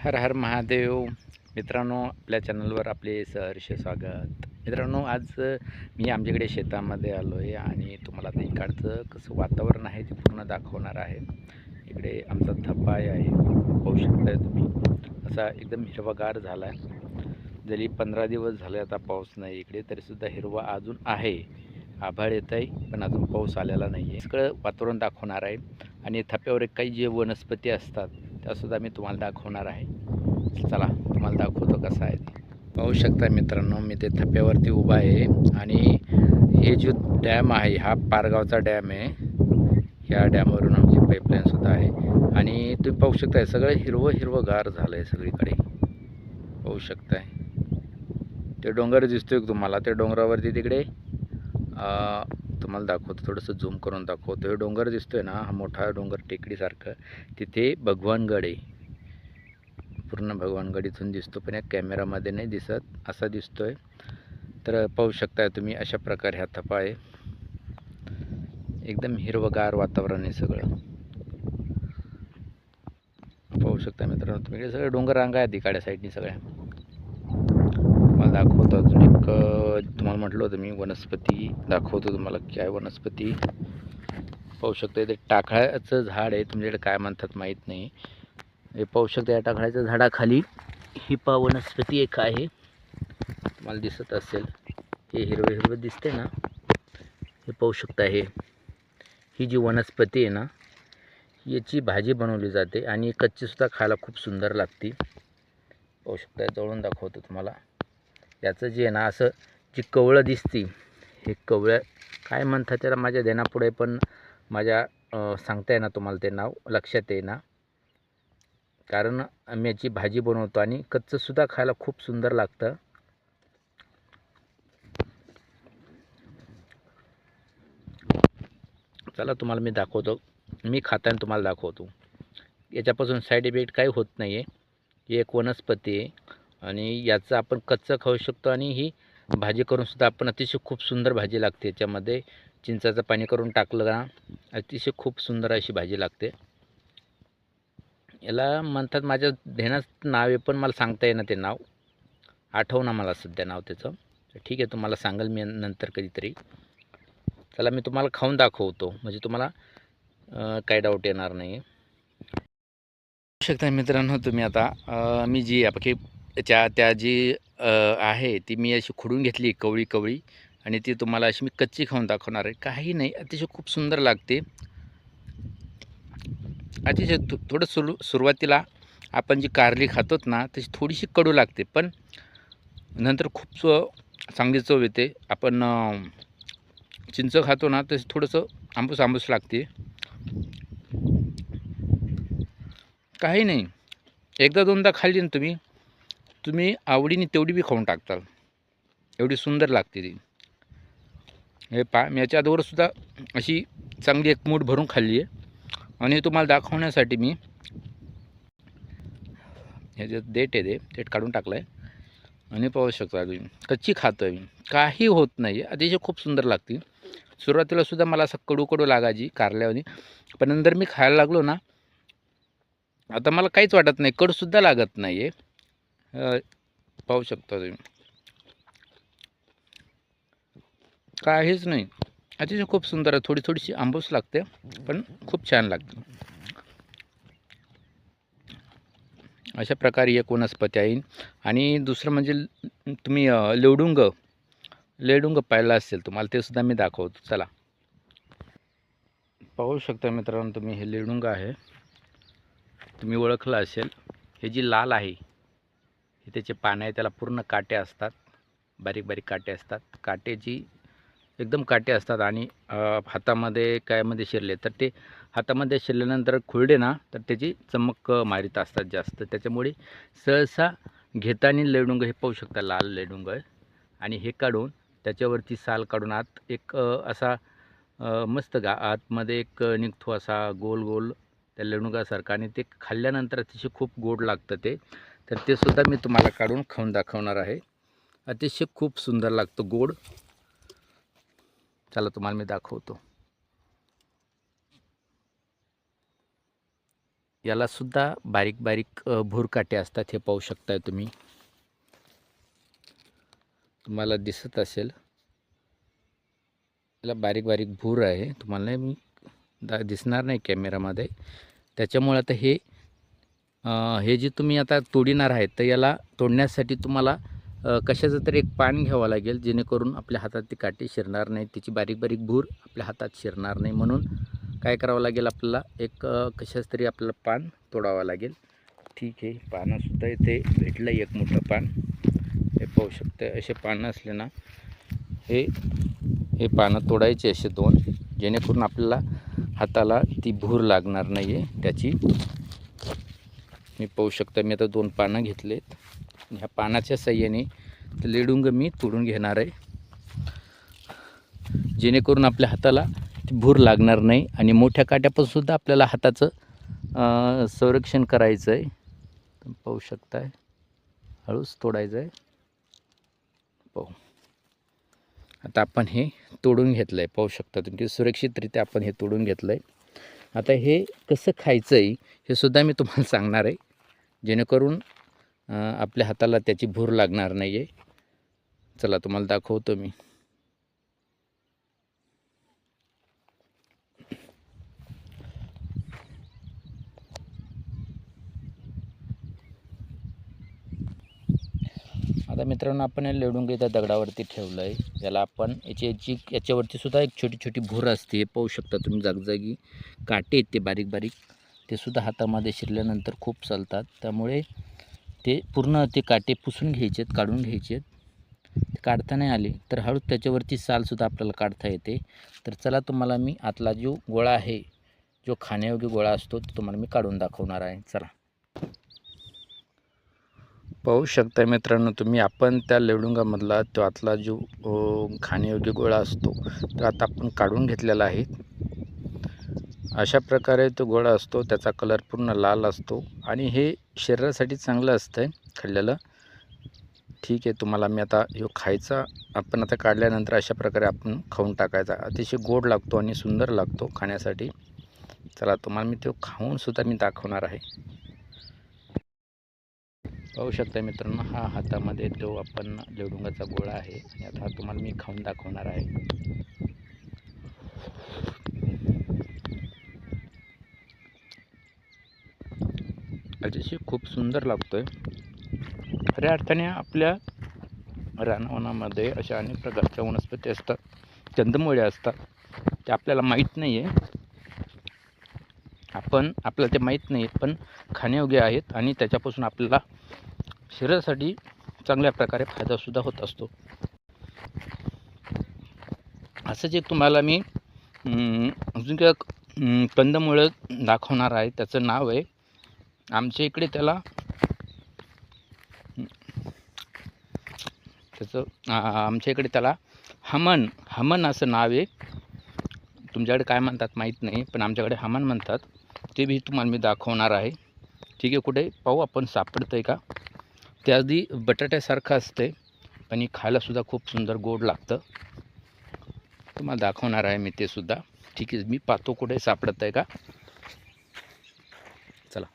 हर हर महादेव. मित्रांनो, आपल्या चॅनलवर आपले सहर्ष स्वागत. मित्रांनो, आज मी आमच्याकडे शेतामध्ये आलो आहे आणि तुम्हाला आता इकडचं कसं वातावरण आहे ते पूर्ण दाखवणार आहे. इकडे आमचा धपाय आहे, पाहू शकताय तुम्ही. असा एकदम हिरवागार झाला आहे. जरी 15 दिवस झाले आता पाऊस नाही इकडे, तरीसुद्धा हिरवा अजून आहे. आभाळ येत आहे पण अजून पाऊस आलेला नाही आहे. सगळं वातावरण दाखवणार आहे आणि थप्यावर काही जे वनस्पती असतात त्यासुद्धा मी तुम्हाला दाखवणार आहे. चला तुम्हाला दाखवतो कसं आहे ते. पाहू शकता मित्रांनो, मी ते थप्यावरती उभा आहे आणि हे जो डॅम आहे हा पारगावचा डॅम आहे. ह्या डॅमवरून आमची पाईपलाईनसुद्धा आहे आणि तुम्ही पाहू शकताय सगळं हिरवंगार झालं आहे सगळीकडे. पाहू शकताय ते डोंगर दिसतोय तुम्हाला, त्या डोंगरावरती तिकडे तुम्हाला दाखवतो, थोडंसं झूम करून दाखवतो. हे डोंगर दिसतोय ना, हा मोठा डोंगर टेकडीसारखं, तिथे भगवानगड आहे. पूर्ण भगवानगड इथून दिसतो पण या कॅमेरामध्ये नाही दिसत, असा दिसतोय. तर पाहू शकताय तुम्ही, अशा प्रकारे हा थपा आहे. एकदम हिरवगार वातावरण आहे सगळं. पाहू शकता मित्रांनो तुम्ही, इकडे सगळे डोंगर रांगा आहेत इकडच्या साईडनी सगळ्या. तुम्हाला दाखवतो अजून एक, तुम्हाला म्हटलं होतं मी वनस्पती दाखवतो तुम्हाला. काय वनस्पती पाहू शकता, इथे टाकळ्याचं झाड आहे, तुमच्याकडे काय म्हणतात माहीत नाही. हे पाहू शकता या टाकळ्याच्या झाडाखाली ही वनस्पती एक आहे, तुम्हाला दिसत असेल. हे हिरवं दिसते ना, हे पाहू शकता. ही जी वनस्पती आहे ना, याची भाजी बनवली जाते आणि कच्चीसुद्धा खायला खूप सुंदर लागते. पाहू शकता, जवळून दाखवतो तुम्हाला. याचं जे आहे ना, असं जी कवळं दिसती, हे कवळं काय म्हणतात त्याला माझ्या ध्यानापुढे, पण माझ्या सांगता येईना तुम्हाला ते नाव, लक्षात येईना. कारण आम्ही याची भाजी बनवतो आणि कच्चंसुद्धा खायला खूप सुंदर लागतं. चला तुम्हाला मी दाखवतो, मी खाताना तुम्हाला दाखवतो. याच्यापासून साईड इफेक्ट काही होत नाही आहे. ही एक वनस्पती आहे आणि याचं आपण कच्चं खाऊ शकतो आणि ही भाजी करूनसुद्धा आपण अतिशय खूप सुंदर भाजी लागते. याच्यामध्ये चिंचाचं पाणी करून टाकलं ना, अतिशय खूप सुंदर अशी भाजी लागते. याला म्हणतात, माझ्या ध्यानात नाव आहे पण मला सांगता येईना ते नाव, आठवना मला सध्या नाव त्याचं. ठीक आहे, तुम्हाला सांगेल मी नंतर कधीतरी. चला मी तुम्हाला खाऊन दाखवतो, म्हणजे तुम्हाला काय डाऊट येणार नाही. बघू शकता मित्रांनो तुम्ही आता, मी जी आपली त्या जी आहे ती मी अशी खुडून घेतली कवळी आणि ती तुम्हाला अशी मी कच्ची खाऊन दाखवणार आहे. काही नाही, अतिशय खूप सुंदर लागते. अतिशय थोडं सुरुवातीला आपण जी कारली खातोत ना, तशी थोडीशी कडू लागते, पण नंतर खूप चांगली चव येते. आपण चिंच खातो ना, तशी थोडंसं आंबूस लागते. काही नाही, एकदा दोनदा खाल्ली ना तुम्ही आवडीने तेवढी बी खाऊन टाकताल, एवढी सुंदर लागते ती. हे मी याच्या अगोदरसुद्धा अशी चांगली एक मूठ भरून खाल्ली आहे आणि तुम्हाला दाखवण्यासाठी मी हे जे देठ आहे देठ काढून टाकलं आहे आणि पाहू शकता तुम्ही, कच्ची खातो आहे मी, काही होत नाही आहे, अतिशय खूप सुंदर लागते. सुरुवातीलासुद्धा मला असं कडू लागायची कारल्यावानी, पण नंतर मी खायला लागलो ना, आता मला काहीच वाटत नाही, कडूसुद्धा लागत नाही आहे. पाहू शकता तुम्ही, काहीच नाही, अतिशय खूप सुंदर आहे. थोडीशी आंबूस लागते पण खूप छान लागते. अशा प्रकारे एक वनस्पती आहे. आणि दुसरं म्हणजे तुम्ही लेडुंग पाहिलं असेल तुम्हाला, ते सुद्धा मी दाखवतो. चला पाहू शकता मित्रांनो तुम्ही, हे लेडुंग आहे, तुम्ही ओळखलं असेल. हे जी लाल आहे हे त्याचे पानं आहे, त्याला पूर्ण काटे असतात, बारीक काटे असतात. काटेची एकदम काटे असतात आणि हातामध्ये कायमध्ये शिरले तर ते हातामध्ये शिरल्यानंतर खुरडे ना, तर त्याची चमक मारीत असतात जास्त. त्याच्यामुळे सहसा घेताना लेडुंग हे पाहू शकता, लाल लेडुंग आहे. आणि हे काढून त्याच्यावरती साल काढून आत एक असा मस्त आतमध्ये एक निघतो असा गोल त्या लेडुंगासारखा, आणि ते खाल्ल्यानंतर अतिशय खूप गोड लागतं ते. तर ते सुद्धा मी तुम्हाला काढून खाऊन दाखवणार आहे. अतिशय खूप सुंदर लागतं, गोड. चला तुम्हाला मी दाखवतो. यालासुद्धा बारीक बारीक भूरकाटे असतात. हे पाहू शकताय तुम्ही, तुम्हाला दिसत असेल. याला बारीक बारीक भूर आहे. तुम्हाला मी दिसणार नाही कॅमेरामध्ये. त्याच्यामुळे आता हे जे तुम्ही आता तोडणार आहेत, तर याला तोडण्यासाठी तुम्हाला कशाचं तरी एक पान घ्यावं लागेल, जेणेकरून आपल्या हातात ती काटे शिरणार नाही, तिची बारीक बारीक भूर आपल्या हातात शिरणार नाही. म्हणून काय करावं लागेल, आपल्याला एक कशाचं तरी आपल्याला पान तोडावं लागेल. ठीक आहे, पानंसुद्धा इथे भेटलं एक मोठं पान. हे पाहू शकते, असे पानं असले ना, हे पानं तोडायचे असे 2, जेणेकरून आपल्याला हाताला ती भूर लागणार नाही आहे त्याची. मी पाहू शकता, मी आता 2 पानं घेतलेत. ह्या पानाच्या साह्याने लेडुंग मी तोडून घेणार आहे, जेणेकरून आपल्या हाताला ती भूर लागणार नाही. आणि मोठ्या काट्यापासून सुद्धा आपल्याला हाताचं संरक्षण करायचं आहे. पाहू शकताय, हळूच तोडायचं आहे. पाहू, आता आपण हे तोडून घेतलं आहे. पाहू शकता तुम्ही, सुरक्षितरित्या आपण हे तोडून घेतलं आहे. आता हे कसं खायचं आहे हे सुद्धा मी तुम्हाला सांगणार आहे, जेणेकरून आपल्या हाताला त्याची भूर लागणार नाही आहे. चला तुम्हाला दाखवतो मी. आता मित्रांनो, आपण हे लेडुंग त्या दगडावरती ठेवलं आहे. याला आपण याच्यावरती सुद्धा एक छोटी छोटी भूर असते. पाहू शकता तुम्ही, जागजागी काटे आहेत ते बारीक बारीक. ते सुद्धा हातामध्ये शिरल्यानंतर खूप चालतात. त्यामुळे ते पूर्ण ते काटे पुसून घ्यायचेत, काढून घ्यायचेत. ते काढता नाही आले तर हळूच त्याच्यावरची सालसुद्धा आपल्याला काढता येते. तर चला, तुम्हाला मी आतला जो गोळा आहे, जो खाण्यायोग्य गोळा असतो, तो तुम्हाला मी काढून दाखवणार आहे. चला, पाहू शकता मित्रांनो तुम्ही, आपण त्या लेडुंगामधला तो आतला जो खाण्यायोग्य गोळा असतो, तो आता आपण काढून घेतलेला आहे. अशा प्रकारे तो गोळा असतो. त्याचा कलर पूर्ण लाल असतो आणि हे शरीरासाठी चांगलं असतं खाल्लेलं. ठीक आहे, तुम्हाला मी आता खायचा, आपण आता काढल्यानंतर अशा प्रकारे आपण खाऊन टाकायचा. अतिशय गोड लागतो आणि सुंदर लागतो खाण्यासाठी. चला, तुम्हाला मी तो खाऊनसुद्धा मी दाखवणार आहे. पाहू शकता मित्रांनो, हा हातामध्ये तो आपण लेडुंगाचा गोळा आहे आणि आता हा तुम्हाला मी खाऊन दाखवणार आहे. अतिशय खूप सुंदर लागतोय. खऱ्या अर्थाने आपल्या रानवनामध्ये अशा अनेक प्रकारच्या वनस्पती असतात, कंदमुळे असतात, ते आपल्याला माहीत नाही आहे. आपल्याला ते माहीत नाही, पण खाण्यायोग्य आहेत आणि त्याच्यापासून आपल्याला शरीरासाठी चांगल्या प्रकारे फायदासुद्धा होत असतो. असंच एक तुम्हाला मी अजून एक कंदमुळं दाखवणार आहे. त्याचं नाव आहे, आमच्या इकडे त्याला हमन असं नाव आहे. तुमच्याकडे काय म्हणतात माहीत नाही, पण आमच्याकडे हमन म्हणतात. ते बी तुम्हाला मी दाखवणार आहे. ठीक आहे, कुठे पाहू आपण सापडतं आहे का. ते अगदी बटाट्यासारखं असते, पण हे खायलासुद्धा खूप सुंदर गोड लागतं. तुम्हाला दाखवणार आहे मी ते सुद्धा. ठीक आहे, मी पाहतो कुठे सापडत आहे का. चला.